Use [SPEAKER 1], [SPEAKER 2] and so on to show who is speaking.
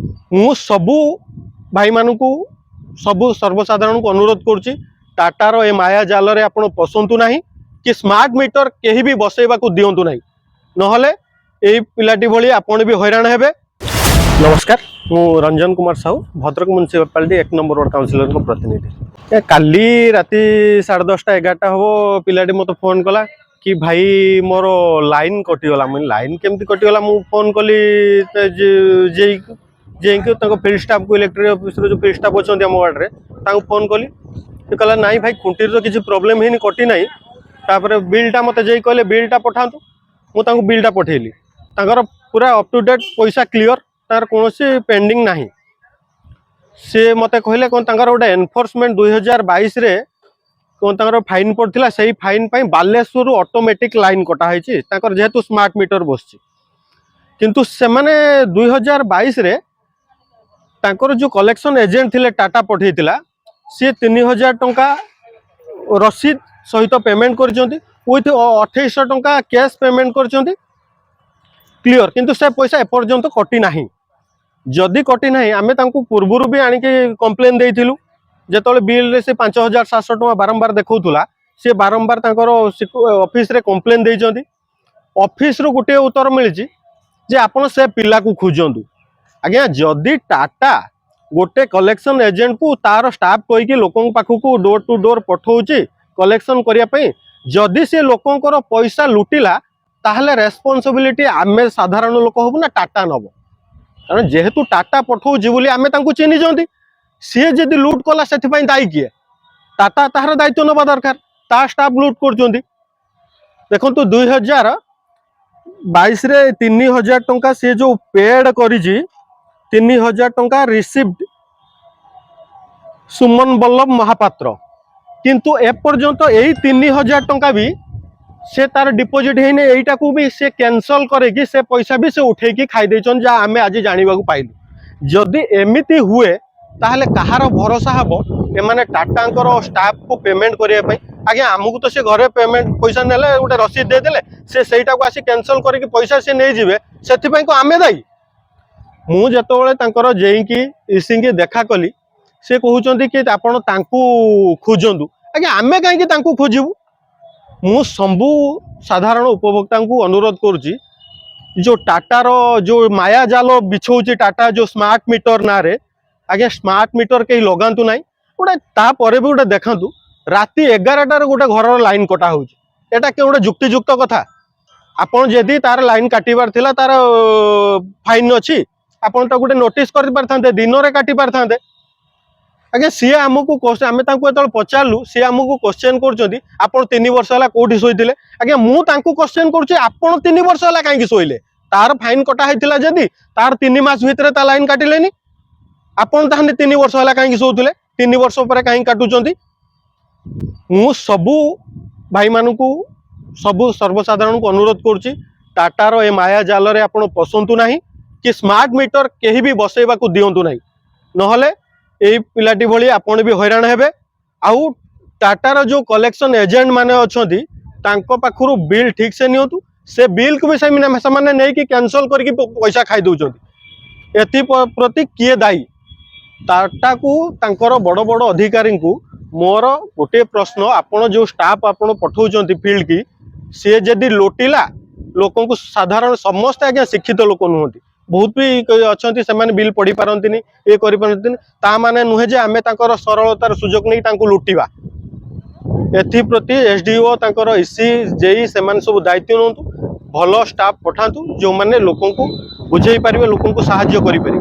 [SPEAKER 1] मु सबू भाई मानू सबू सर्वसाधारण को अनुरोध करुच्ची टाटार ए माया जाल रे आपण पसंतु नहीं कि स्मार्ट मीटर कहीं भी बसैबा को दिंतु नहीं नहले यही पिलाटी भली आपण भी हैरान हेबे। नमस्कार मु Ranjan Kumar Sahu Bhadrak municipality 1 number ward councillor को प्रतिनिधि। काली राति 10:30-11टा हम पिलाटी मत फोन कला कि भाई मोर लाइन कटिगला। मुझे लाइन केमती कटिगला मु फोन कली जे फील्ड स्टाफ को इलेक्ट्रिक ऑफिस जो फील्ड स्टाफ अच्छा आम वार्ड में फोन कली कहला नाई भाई खुंटी तो किसी प्रोब्लेम है कटी ना तापर बिलटा मत जे कहले बिलटा पठातु मुझे बिलटा पठेली पूरा अप टू डेट पैसा क्लियर तार कौन पेंडिंग ना सी मत कहले कौन गोटे एनफोर्समेंट 2022 रे कौन फाइन पड़ता से फाइन बालेश्वर ऑटोमेटिक लाइन कटाई जेहेतु स्मार्ट मीटर बस किंतु से मैंने 2022 रे तांकर जो कलेक्शन एजेंट थिले टाटा पठेइतिला सी 3000 टंका रसीद सहित पेमेंट करछंती विथ 2800 टंका कैश पेमेंट करछंती क्लियर किंतु से पैसा एपर्यंत कटी नाही। जदि कटी नाही आमे तांको पूर्वरु भी आनी के कंप्लेन देइथिलु जेतले बिल रे से 5700 टंका बारंबार देखौतुला से बारंबार तांकर ऑफिस रे कंप्लेन देइछंती। ऑफिस रो गुटे उत्तर मिलिछि जे आपण से पिला को खोजंतु। आज्ञा जदि टाटा गोटे कलेक्शन एजेंट को तार स्टाफ कहीकि लोकों पाखक डोर टू डोर पठाऊँच कलेक्शन करने जदि से लोकंर पैसा लुटिला ताहले रेस्पॉन्सिबिलिटी आमे साधारण लोक हबु ना टाटा नब कारण जेहेतु टाटा पठाऊँच बोली आमे तांको चिन्हिचंती सी जदि लुट कला से दायी किए टाटा तार दायित्व नवा दरकार ता स्टाफ लुट कर देखु 2022 रे 3000 टंका सी जो पेड करिछि 3000 टंका रिसीव्ड सुमन बल्लभ महापात्र किंतु एपर्यंत यही 3000 टंका भी से तार डिपोजिट है यहीटा को भी से कैंसल करे से पैसा भी से उठेकी खाई देछन जा आमे आज जानिबा को पाइलु। जदि एमिति हुए ताहले कहार भरोसा हबो एमाने टाटांकर स्टाफ को पेमेंट करिया पई आज्ञा आमको तो से घरे पेमेंट पैसा नेले गोटे रसीद दे देले से सेटा को आसी कैंसल करके पैसा से नहीं जिवे सेथि पई को आमे दाई मु जेतोले तांकर जेईकी इसिंगी देखा कली से कहउचंती कि आपण तांकू खोजंतु आज्ञा आमे काहे तांकू खोजिबु। मु सबु साधारण उपभोक्ता को अनुरोध करुच्ची जो टाटार जो माया जाल बिछौची टाटा जो स्मार्ट मीटर ना रे आज्ञा स्मार्ट मीटर कहीं लगातु ना गोटे तापर भी गोटे देखु राति 11टार गोटे घर लाइन कटा होटा के गोटे जुक्तियुक्त कथा आपन जदि तार लाइन काटिबार थिला तार फाइन अच्छी आपन तो गोटे नोटिस कर पारथांते दिन रे काटी पारथांते आज्ञा सी आमको आमे तांको एतल पचारलु सी आमको क्वेश्चन करछंती आपन 3 वर्ष हला कोठी सोइतिले आज्ञा मु तांको क्वेश्चन करछि आपन 3 वर्ष हला काहे सोइले तार फाइन कटा हैतिला जदि तार 3 मास भितरे ता लाइन काटिलेनी आपन ताहने 3 वर्ष हला काहे सोउतिले 3 वर्ष परे काहे काटुचंती। मु सबू भाई मानू सबू सर्वसाधारण को अनुरोध करुच्ची टाटार ए माया जाल रे आपण पसंतु नहीं कि स्मार्ट मीटर कहीं भी बसैबा को दिंतु नहीं नहले यही पिलाटी भली आपण भी हैरान हेबे। आउ टाटार जो कलेक्शन एजेंट माने अछंती तांको पाखरु बिल ठीक से नियंतु से बिल को भी से माने नहीं कि कैंसल करके पैसा खाई दउचंती एथि प्रति किए दायी टाटा को तांकर बड़ बड़ अधिकारी को मोर गोटे प्रश्न आपण जो स्टाफ आपण पठाउचंती फील्ड की सी जदि लोटिला लोकों को साधारण समस्त आज्ञा शिक्षित लोक नुहंती बहुत भी अच्छा से बिल पढ़ी पारती ये कर माने नुहे जे आमे तांकर सरलतार सुजोग नहीं तांको लुटिबा एप्रति एसडीओ तांकर इसी जेई सेमान सब दायित्व नंतु भल स्टाफ पठातु जो माने लोकों को बुझे पारे लोकों को साहाय्य करि पारे।